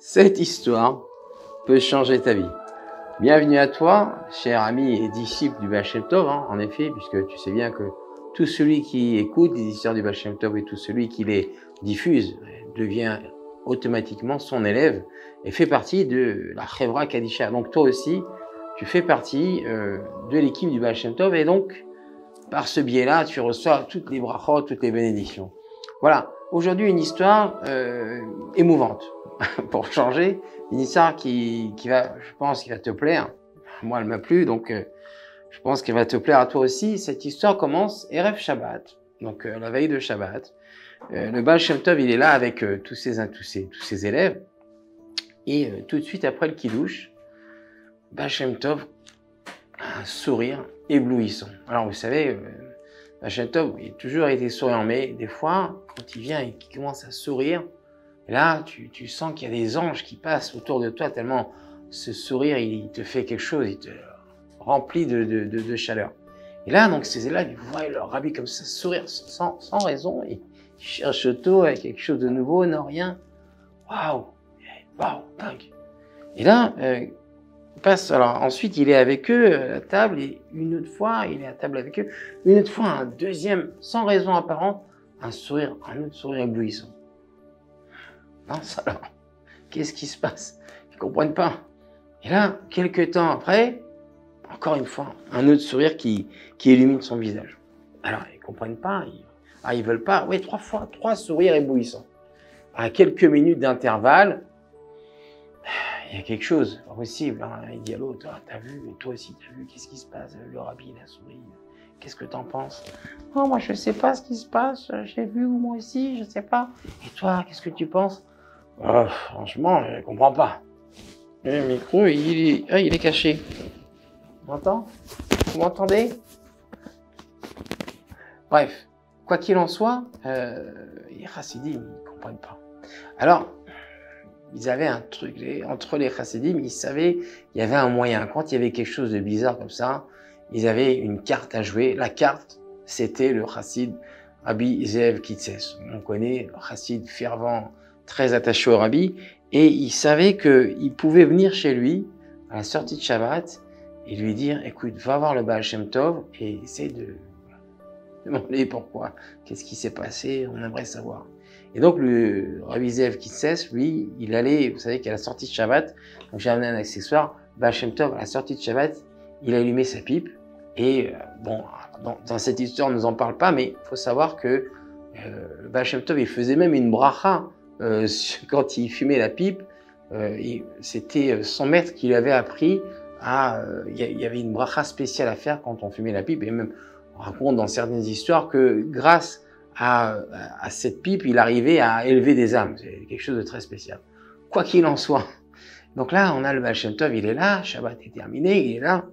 Cette histoire peut changer ta vie. Bienvenue à toi, cher ami et disciple du Baal Shem Tov, en effet, puisque tu sais bien que tout celui qui écoute les histoires du Baal Shem Tov et tout celui qui les diffuse devient automatiquement son élève et fait partie de la Chevra Kadisha. Donc toi aussi, tu fais partie de l'équipe du Baal Shem Tov et donc, par ce biais-là, tu reçois toutes les brachot, toutes les bénédictions. Voilà, aujourd'hui une histoire émouvante, pour changer, une histoire qui va, je pense, qui va te plaire. Moi, elle m'a plu, donc je pense qu'elle va te plaire à toi aussi. Cette histoire commence Erev Shabbat, donc la veille de Shabbat. Le Baal Shem Tov, il est là avec tous ses élèves, et tout de suite après le Kiddush, Baal Shem Tov a un sourire éblouissant. Alors vous savez, Baal Shem Tov, il a toujours été souriant, mais des fois, quand il vient et qu'il commence à sourire, là, tu sens qu'il y a des anges qui passent autour de toi tellement ce sourire, il te fait quelque chose, il te remplit de chaleur. Et là, donc, ces élèves, ils voient leur rabbi comme ça, sourire sans raison, ils cherchent auto avec quelque chose de nouveau, non, rien. Waouh, dingue. Et là, alors ensuite, il est avec eux à la table, et une autre fois, il est à table avec eux, une autre fois, un deuxième, sans raison apparente, un autre sourire éblouissant. Mince alors, qu'est-ce qui se passe? Ils ne comprennent pas. Et là, quelques temps après, encore une fois, un autre sourire qui illumine son visage. Alors, ils ne comprennent pas, ils veulent pas. Oui, trois sourires éblouissants. À quelques minutes d'intervalle, il y a quelque chose, pas possible. Il dit à l'autre, t'as vu, et toi aussi t'as vu, qu'est-ce qui se passe? Le rabbi, il a souri. Qu'est-ce que t'en penses? Oh, moi je sais pas ce qui se passe, j'ai vu moi aussi, je sais pas. Et toi, qu'est-ce que tu penses? Oh, franchement, je ne comprends pas. Le micro, il est caché. On m'entend? Vous m'entendez? Bref, quoi qu'il en soit, les chassidim, ils ne comprennent pas. Alors, ils avaient un truc, entre les chassidim, ils savaient qu'il y avait un moyen. Quand il y avait quelque chose de bizarre comme ça, ils avaient une carte à jouer. La carte, c'était le chassid Rabbi Zeev Kitses. On connaît le chassid fervent, très attaché au rabbi, et il savait qu'il pouvait venir chez lui à la sortie de Shabbat et lui dire, écoute, va voir le Baal Shem Tov et essaye de demander pourquoi, qu'est-ce qui s'est passé, on aimerait savoir. Et donc le Rabbi Zeev Kitses, lui, il allait, vous savez qu'à la sortie de Shabbat, donc j'ai amené un accessoire, Baal Shem Tov, à la sortie de Shabbat, il allumait sa pipe, et bon, dans cette histoire, on ne nous en parle pas, mais il faut savoir que le Baal Shem Tov, il faisait même une bracha quand il fumait la pipe, c'était son maître qui lui avait appris il y avait une bracha spéciale à faire quand on fumait la pipe, et même on raconte dans certaines histoires que grâce à cette pipe, il arrivait à élever des âmes. C'est quelque chose de très spécial. Quoi qu'il en soit. Donc là, on a le Baal Shem Tov, il est là, Shabbat est terminé, il est là.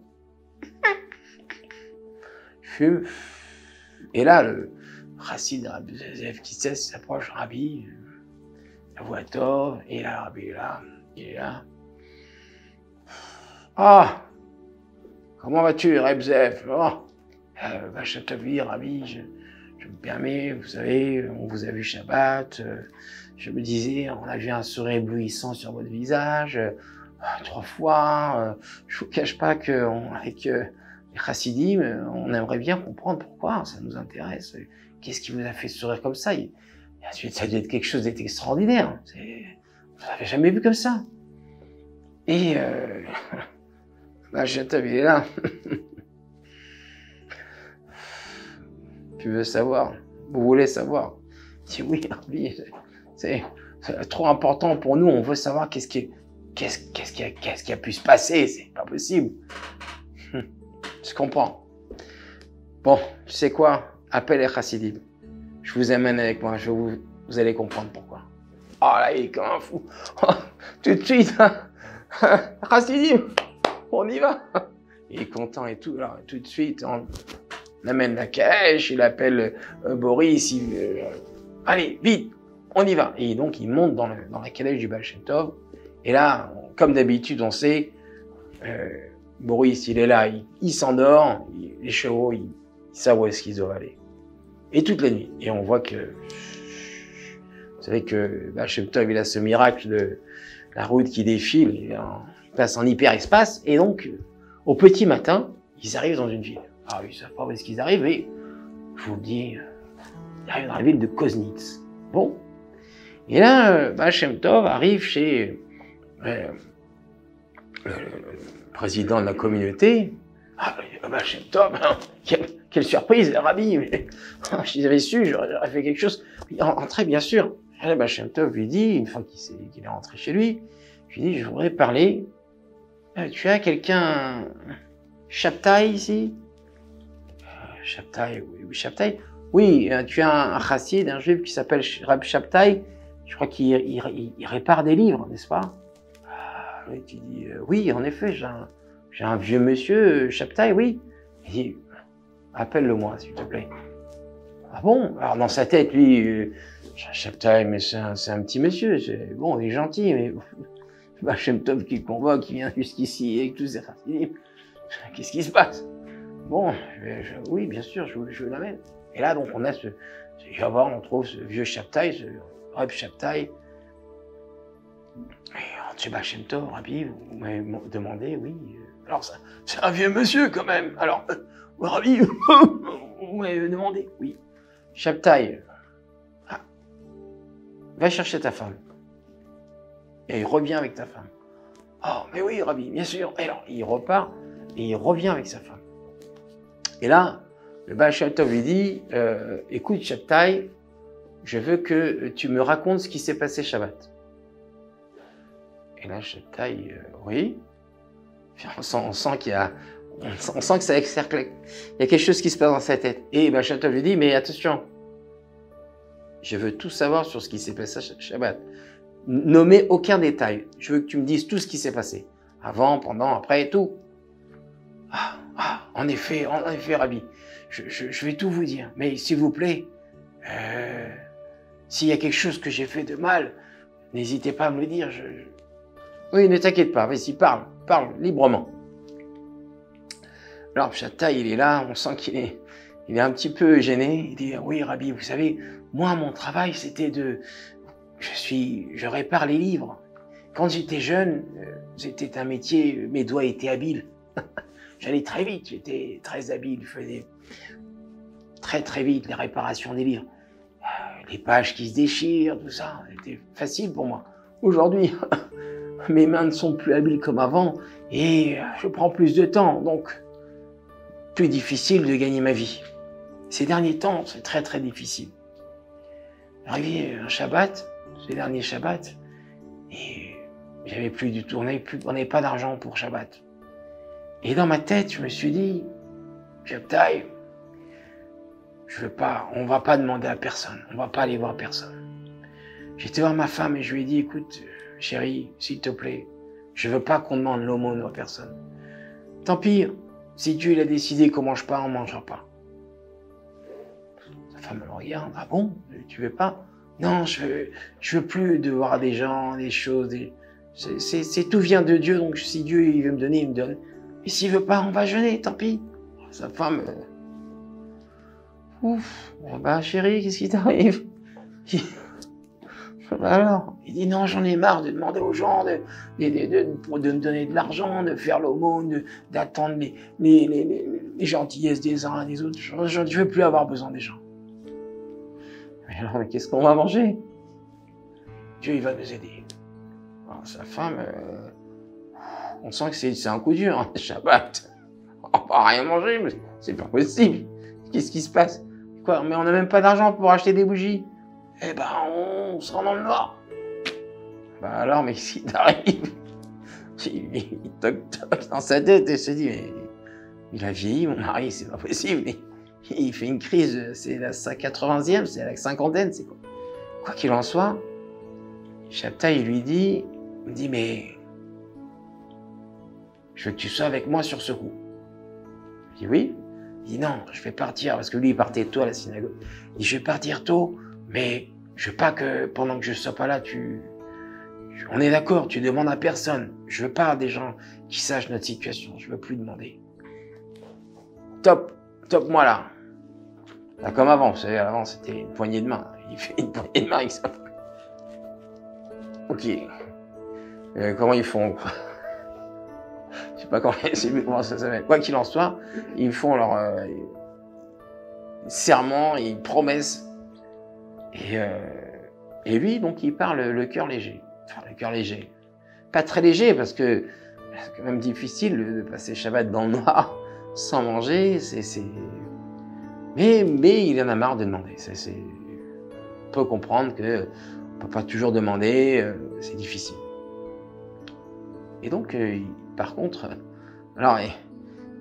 Il fume. Et là, le chassid Rabbi Zeev Kitses s'approche, Rabbi, la voix tov, et là, Rabbi est là, il est là. Ah, comment vas-tu, Rabbi Zeev? Oh, Baal Shem Tov, Rabbi, je me permets, vous savez, on vous a vu Shabbat, je me disais, on a vu un sourire éblouissant sur votre visage, 3 fois, je vous cache pas qu'avec les chassidim, on aimerait bien comprendre pourquoi, ça nous intéresse, qu'est-ce qui vous a fait sourire comme ça? Ça doit être quelque chose d'extraordinaire, vous l'avez jamais vu comme ça. Et bah, il est là. Tu veux savoir? Vous voulez savoir? Je dis oui, Rabbi, c'est trop important pour nous. On veut savoir qu'est-ce qui a pu se passer. C'est pas possible. Je comprends. Bon, tu sais quoi? Appelle les chassidim. Je vous amène avec moi. Vous allez comprendre pourquoi. Oh là, il est comme un fou. Oh, tout de suite, chassidim, on y va. Il est content et tout. Alors, tout de suite, on amène la calèche, il appelle Boris, allez, vite, on y va. Et donc, il monte dans la calèche du Baal Shem Tov. Et là, comme d'habitude, on sait, Boris, il est là, il s'endort, les chevaux, ils savent où est-ce qu'ils doivent aller. Et toute la nuit. Et on voit que, vous savez que Baal Shem Tov, il a ce miracle la route qui défile, ils passent en hyperespace, et donc, au petit matin, ils arrivent dans une ville. Alors, ils ne savent pas où est-ce qu'ils arrivent, mais je vous le dis, ils arrivent dans la ville de Koznitz. Bon. Et là, Baal Shem Tov arrive chez le président de la communauté. Ah, Baal Shem Tov, hein, quelle surprise, Rabbi. S'ils avaient su, j'aurais fait quelque chose. Entrez, bien sûr. Et là, Baal Shem Tov lui dit, une fois qu'il est rentré chez lui, je lui dis, je voudrais parler. Tu as quelqu'un, Shabtai ici? Shabtai, oui, Shabtai. Oui, tu as un chassid, un juif qui s'appelle Rab Shabtai. Je crois qu'il répare des livres, n'est-ce pas? Oui, tu dis, oui, en effet, j'ai un vieux monsieur, Shabtai, oui. Il dit, appelle-le-moi, s'il te plaît. Ah bon? Alors, dans sa tête, lui, Shabtai, mais c'est un petit monsieur, bon, il est gentil, mais Baal Shem Tov qui le convoque, qui vient jusqu'ici avec tous ses racines. Qu'est-ce qui se passe? Bon, oui, bien sûr, je l'amène. Et là, donc, on a on trouve ce vieux Shabtai, ce Reb Shabtai. Et chez Baal Shem Tov, Rabbi, vous m'avez demandé, oui. Alors, c'est un vieux monsieur quand même. Alors, Rabbi, vous m'avez demandé, oui. Shabtai, va chercher ta femme. Et il revient avec ta femme. Oh, mais oui, Rabbi, bien sûr. Et alors, il repart et il revient avec sa femme. Et là, le Baal Shem Tov lui dit, écoute, Shabtai, je veux que tu me racontes ce qui s'est passé Shabbat. Et là, Shabtai, oui. On sent qu'il y a, on sent que ça exerce, il y a quelque chose qui se passe dans sa tête. Et Baal Shem Tov lui dit, mais attention, je veux tout savoir sur ce qui s'est passé Shabbat. Nommer aucun détail. Je veux que tu me dises tout ce qui s'est passé. Avant, pendant, après, tout. En effet, Rabbi. Je vais tout vous dire. Mais s'il vous plaît, s'il y a quelque chose que j'ai fait de mal, n'hésitez pas à me le dire. Oui, ne t'inquiète pas. Vas-y, parle librement. Alors, Shabtai, il est là. On sent qu'il est un petit peu gêné. Il dit, oui, Rabbi, vous savez, moi, mon travail, c'était je répare les livres. Quand j'étais jeune, c'était un métier, mes doigts étaient habiles. J'allais très vite, j'étais très habile, je faisais très vite les réparations des livres. Les pages qui se déchirent, tout ça, c'était facile pour moi. Aujourd'hui, mes mains ne sont plus habiles comme avant et je prends plus de temps, donc plus difficile de gagner ma vie. Ces derniers temps, c'est très difficile. Arrivé un Shabbat, ces derniers Shabbats, et j'avais plus du tout, on n'avait pas d'argent pour Shabbat. Et dans ma tête, je me suis dit, Shabtai, on va pas demander à personne, on va pas aller voir personne. J'étais voir ma femme et je lui ai dit, écoute, chérie, s'il te plaît, je veux pas qu'on demande l'aumône à personne. Tant pis, si Dieu l'a décidé qu'on mange pas, on mangera pas. Sa femme me regarde, ah bon, tu veux pas? Non, je veux plus de voir des gens, des choses, tout vient de Dieu, donc si Dieu il veut me donner, il me donne. Et s'il veut pas, on va jeûner, tant pis. Sa femme, ouf, bah chérie, qu'est-ce qui t'arrive? Alors, il dit non, j'en ai marre de demander aux gens de me donner de l'argent, de faire l'aumône, d'attendre les gentillesses des uns et des autres. Je ne veux plus avoir besoin des gens. Mais alors, qu'est-ce qu'on va manger? Dieu, il va nous aider. Alors, sa femme, on sent que c'est un coup dur, hein, Shabbat. On va rien manger, mais c'est pas possible. Qu'est-ce qui se passe? Quoi? Mais on n'a même pas d'argent pour acheter des bougies. Eh ben, on se rend dans le noir. Bah alors, mais qu'est-ce qui t'arrive? Il toc dans sa tête et se dit, mais il a vieilli, mon mari, c'est pas possible. Il fait une crise, c'est la 80e, c'est la cinquantaine, c'est quoi? Quoi qu'il en soit, Shabtai, il me dit, mais je veux que tu sois avec moi sur ce coup. Je dis oui. Il dit non, je vais partir, parce que lui, il partait tôt à la synagogue. Il dit, je vais partir tôt, mais je veux pas que pendant que je sois pas là, on est d'accord, tu demandes à personne. Je veux pas des gens qui sachent notre situation, je veux plus demander. Top moi là. Là, comme avant, vous savez, avant c'était une poignée de main. Il fait une poignée de main avec ça. Ok. comment ils font? Je sais pas comment ça s'appelle. Quoi qu'il en soit, ils font leur serment, ils promessent. Et lui, donc, il part le cœur léger. Enfin, le cœur léger. Pas très léger, parce que c'est quand même difficile de passer Shabbat dans le noir sans manger. Mais il en a marre de demander. On peut comprendre que on peut pas toujours demander, c'est difficile. Et donc, par contre, alors,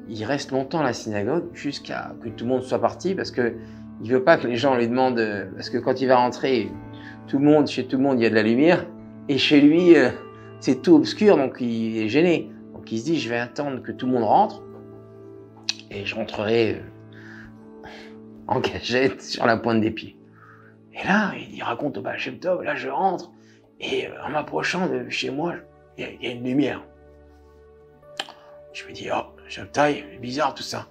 il reste longtemps à la synagogue jusqu'à que tout le monde soit parti, parce que il veut pas que les gens lui demandent, parce que quand il va rentrer, chez tout le monde, il y a de la lumière, et chez lui, c'est tout obscur, donc il est gêné. Donc il se dit, je vais attendre que tout le monde rentre, et je rentrerai en cachette sur la pointe des pieds. Et là, il raconte au Baal Shem Tov, là je rentre, et en m'approchant de chez moi, il y a une lumière. Je me dis, oh, Shabtai, c'est bizarre tout ça.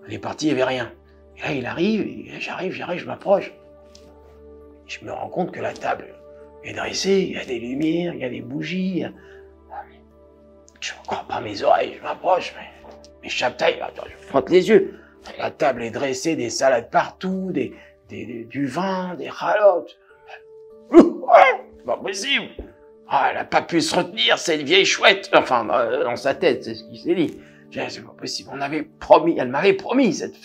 On est parti, il n'y avait rien. Et là, il arrive, et j'arrive, je m'approche. Je me rends compte que la table est dressée, il y a des lumières, il y a des bougies. Je ne crois pas mes oreilles, je m'approche, mais Shabtai, je frotte les yeux. La table est dressée, des salades partout, du vin, des chalotes. C'est pas possible. Ah, elle n'a pas pu se retenir, cette vieille chouette. Enfin, dans sa tête, c'est ce qu'il s'est dit. C'est pas possible. Elle m'avait promis cette.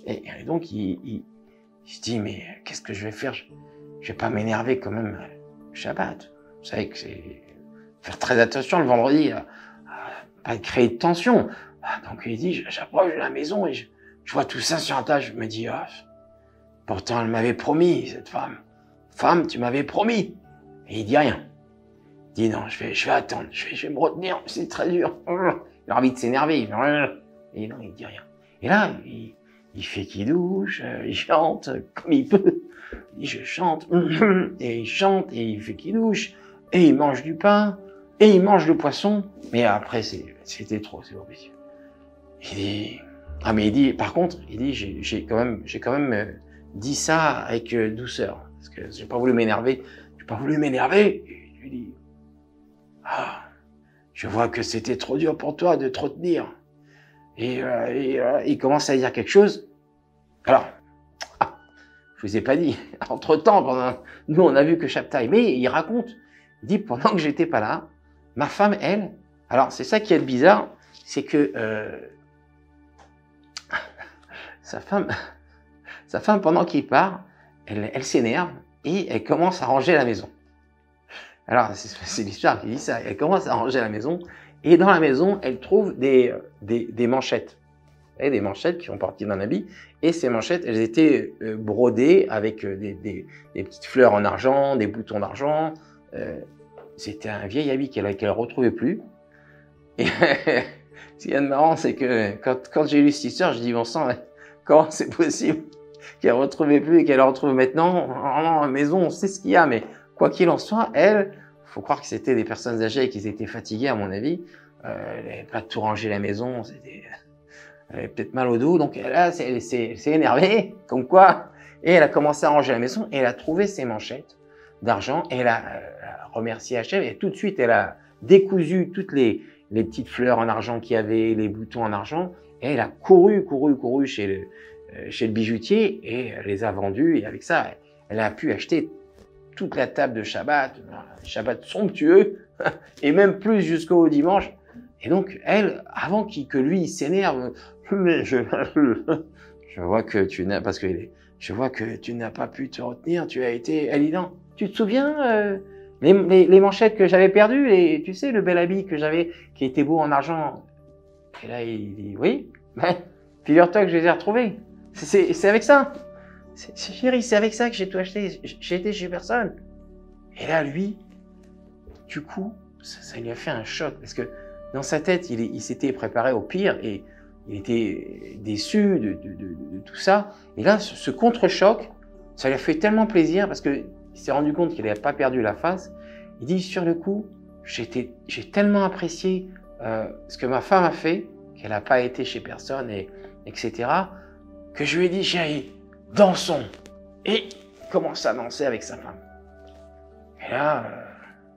et donc, il se dit, mais qu'est-ce que je vais faire? Je vais pas m'énerver quand même Shabbat. Vous savez que c'est faire très attention le vendredi à pas créer de tension. Donc il dit, j'approche de la maison et je vois tout ça sur un tas. Je me dis, ah, pourtant elle m'avait promis, cette femme. Femme, tu m'avais promis. Et il dit rien. Il dit, non, je vais attendre, je vais me retenir, c'est très dur. Il a envie de s'énerver. Et non, il dit rien. Et là, il fait qu'il douche, il chante comme il peut. Il dit, je chante, et il chante, et il fait qu'il douche, et il mange du pain, et il mange le poisson. Mais après, c'était trop, c'est pas possible. Il dit, mais il dit, par contre, il dit, j'ai quand même dit ça avec douceur, parce que j'ai pas voulu m'énerver. Et je lui dis, je vois que c'était trop dur pour toi de te retenir. Et il commence à dire quelque chose. Alors, je vous ai pas dit. Entre-temps, nous, on a vu que Shabtai. Mais il raconte. Il dit, pendant que j'étais pas là, ma femme, elle, alors c'est ça qui est bizarre, c'est que sa femme, pendant qu'il part, elle s'énerve et elle commence à ranger la maison. Alors, c'est l'histoire qui dit ça. Elle commence à ranger la maison et dans la maison, elle trouve des manchettes. Vous voyez, des manchettes qui font partie d'un habit. Et ces manchettes, elles étaient brodées avec des petites fleurs en argent, des boutons d'argent. C'était un vieil habit qu'elle ne retrouvait plus. Et ce qui est marrant, c'est que quand j'ai lu cette histoire, je dis, bon sang, comment c'est possible qu'elle ne retrouvait plus et qu'elle le retrouve maintenant? En maison, on sait ce qu'il y a, mais quoi qu'il en soit, elle, faut croire que c'était des personnes âgées et qu'ils étaient fatigués, à mon avis. Elle n'avait pas tout rangé la maison, elle avait peut-être mal au dos, donc là, elle s'est énervée, comme quoi, et elle a commencé à ranger la maison, et elle a trouvé ses manchettes d'argent, et elle a remercié Hachem, et tout de suite, elle a décousu toutes les petites fleurs en argent qu'il y avait, les boutons en argent, et elle a couru chez le bijoutier, et elle les a vendus, et avec ça, elle a pu acheter toute la table de Shabbat, un Shabbat somptueux, et même plus jusqu'au dimanche. Et donc, elle, avant que lui s'énerve, mais je vois que tu n'as, parce que je vois que tu n'as pas pu te retenir, tu as été, elle dit non, tu te souviens, les manchettes que j'avais perdues, tu sais, le bel habit que j'avais, qui était beau en argent. Et là, il dit, oui, mais figure-toi que je les ai retrouvées. C'est avec ça. Chérie, c'est avec ça que j'ai tout acheté. J'ai été chez personne. Et là, lui, du coup, ça lui a fait un choc, parce que dans sa tête, il s'était préparé au pire et il était déçu de tout ça. Et là, ce contre-choc, ça lui a fait tellement plaisir parce qu'il s'est rendu compte qu'il n'avait pas perdu la face. Il dit, sur le coup, j'ai tellement apprécié ce que ma femme a fait, qu'elle n'a pas été chez personne, etc., que je lui ai dit, chérie, dansons. Et il commence à danser avec sa femme. Et là,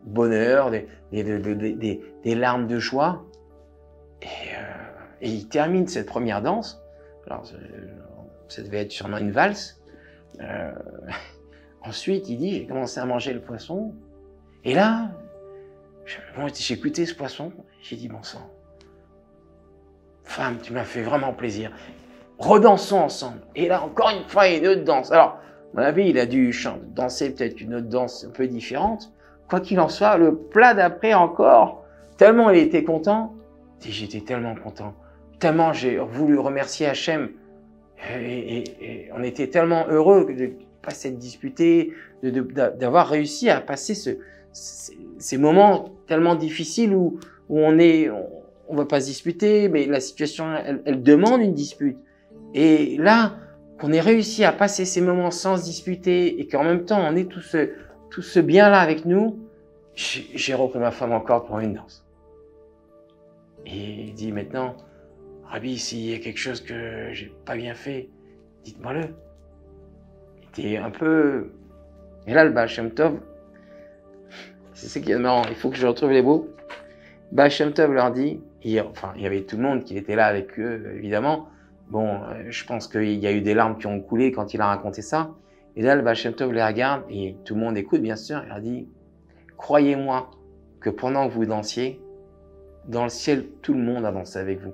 bonheur, des larmes de joie. Et il termine cette première danse. Alors, ça devait être sûrement une valse. Ensuite, il dit, j'ai commencé à manger le poisson. Et là, j'ai goûté ce poisson. J'ai dit, bon sang, femme, tu m'as fait vraiment plaisir. Redansons ensemble. Et là, encore une fois, une autre danse. Alors, à mon avis, il a dû danser peut-être une autre danse un peu différente. Quoi qu'il en soit, le plat d'après encore, tellement il était content. J'étais tellement content. Tellement j'ai voulu remercier Hachem. Et on était tellement heureux de ne pas s'être disputé, d'avoir réussi à passer ces moments tellement difficiles où on ne va pas se disputer, mais la situation, elle demande une dispute. Et là, qu'on ait réussi à passer ces moments sans se disputer et qu'en même temps, on ait tout ce bien-là avec nous, j'ai repris ma femme encore pour une danse. Et il dit maintenant, Rabbi, s'il y a quelque chose que j'ai pas bien fait, dites-moi-le. Il était un peu... Et là, le Baal Shem Tov, c'est ce qui est marrant, il faut que je retrouve les mots. Baal Shem Tov leur dit, il y avait tout le monde qui était là avec eux, évidemment. Bon, je pense qu'il y a eu des larmes qui ont coulé quand il a raconté ça. Et là, le Baal Shem Tov les regarde et tout le monde écoute, bien sûr. Il leur dit, croyez-moi que pendant que vous dansiez, dans le ciel, tout le monde a dansé avec vous.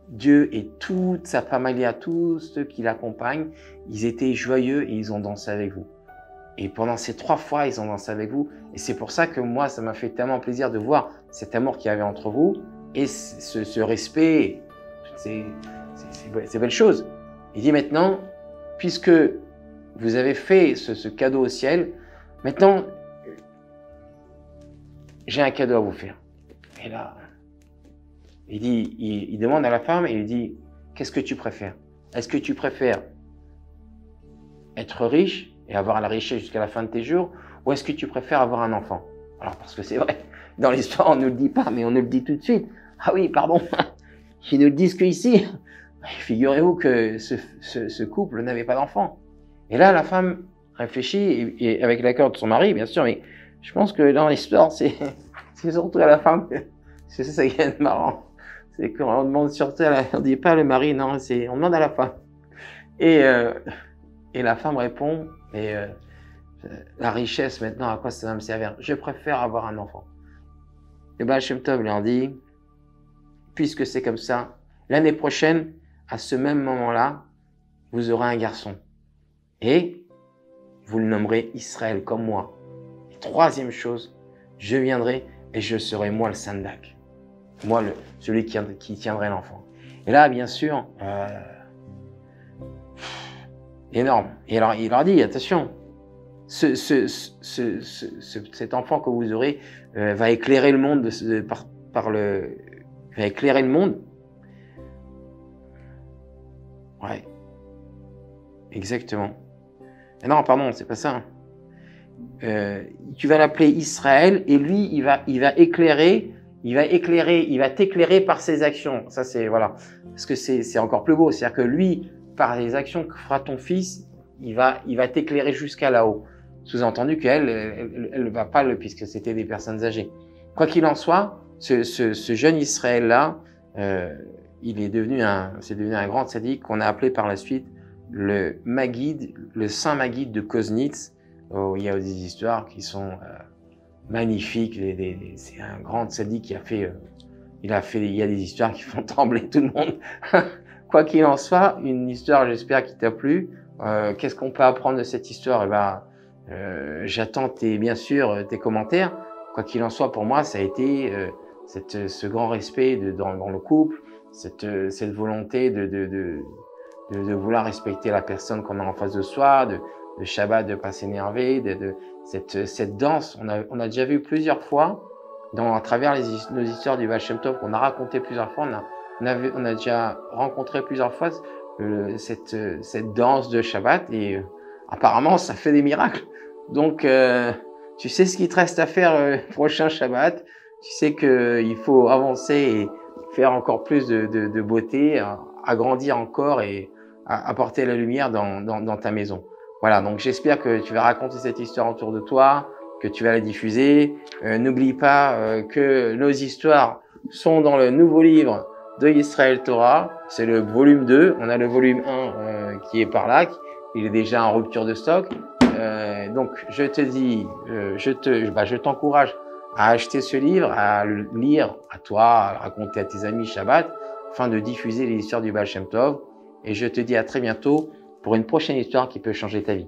Dieu et toute sa famille, tous ceux qui l'accompagnent, ils étaient joyeux et ils ont dansé avec vous. Et pendant ces 3 fois, ils ont dansé avec vous. Et c'est pour ça que moi, ça m'a fait tellement plaisir de voir cet amour qu'il y avait entre vous et ce respect, toutes ces belles choses. Il dit maintenant, puisque vous avez fait ce cadeau au ciel, maintenant, j'ai un cadeau à vous faire. Et là, il demande à la femme et il dit, qu'est-ce que tu préfères? Est-ce que tu préfères être riche et avoir la richesse jusqu'à la fin de tes jours, ou est-ce que tu préfères avoir un enfant? Alors, parce que c'est vrai, dans l'histoire, on ne nous le dit pas, mais on nous le dit tout de suite. Ah oui, pardon, ils nous le disent qu'ici, figurez-vous que ce couple n'avait pas d'enfant. Et là, la femme réfléchit, et avec l'accord de son mari, bien sûr, mais je pense que dans l'histoire, c'est surtout à la femme, c'est ça qui est marrant. C'est qu'on demande surtout, on dit pas le mari, non, on demande à la femme. Et la femme répond, la richesse maintenant, à quoi ça va me servir? Je préfère avoir un enfant. Et Baal Shem Tov leur dit, puisque c'est comme ça, l'année prochaine, à ce même moment-là, vous aurez un garçon. Et vous le nommerez Israël comme moi. Et 3e chose, je viendrai et je serai moi le Sandak. Moi, celui qui tiendrait l'enfant. Et là, bien sûr, énorme. Et alors, il leur dit, attention, cet enfant que vous aurez va éclairer le monde va éclairer le monde. Ouais. Exactement. Non, pardon, c'est pas ça. Tu vas l'appeler Israël et lui, il va t'éclairer par ses actions. Ça, c'est, voilà. Parce que c'est encore plus beau. C'est-à-dire que lui, par les actions que fera ton fils, il va t'éclairer jusqu'à là-haut. Sous-entendu qu'elle, elle va pas puisque c'était des personnes âgées. Quoi qu'il en soit, ce jeune Israël-là, il est devenu un grand tzaddik qu'on a appelé par la suite le Maguide, le Saint Maguide de Koznitz. Il y a des histoires qui sont magnifiques. C'est un grand tzaddik qui a fait, il y a des histoires qui font trembler tout le monde. Quoi qu'il en soit, une histoire, j'espère, qui t'a plu. Qu'est-ce qu'on peut apprendre de cette histoire? J'attends bien sûr tes commentaires. Quoi qu'il en soit, pour moi, ça a été ce grand respect dans le couple, cette volonté de vouloir respecter la personne qu'on a en face de soi, de Shabbat, de pas s'énerver, cette danse. On a déjà vu plusieurs fois, à travers nos histoires du Baal Shem Tov, qu'on a raconté plusieurs fois, on a déjà rencontré plusieurs fois cette danse de Shabbat, et apparemment ça fait des miracles. Donc tu sais ce qu'il te reste à faire prochain Shabbat, tu sais qu'il faut avancer et faire encore plus de beauté, agrandir encore et apporter la lumière dans ta maison. Voilà, donc j'espère que tu vas raconter cette histoire autour de toi, que tu vas la diffuser. N'oublie pas que nos histoires sont dans le nouveau livre de Israël Torah. C'est le volume 2. On a le volume 1 qui est par là. Il est déjà en rupture de stock. Donc, je te dis, je t'encourage à acheter ce livre, à le lire à toi, à raconter à tes amis Shabbat, afin de diffuser les histoires du Baal Shem Tov. Et je te dis à très bientôt pour une prochaine histoire qui peut changer ta vie.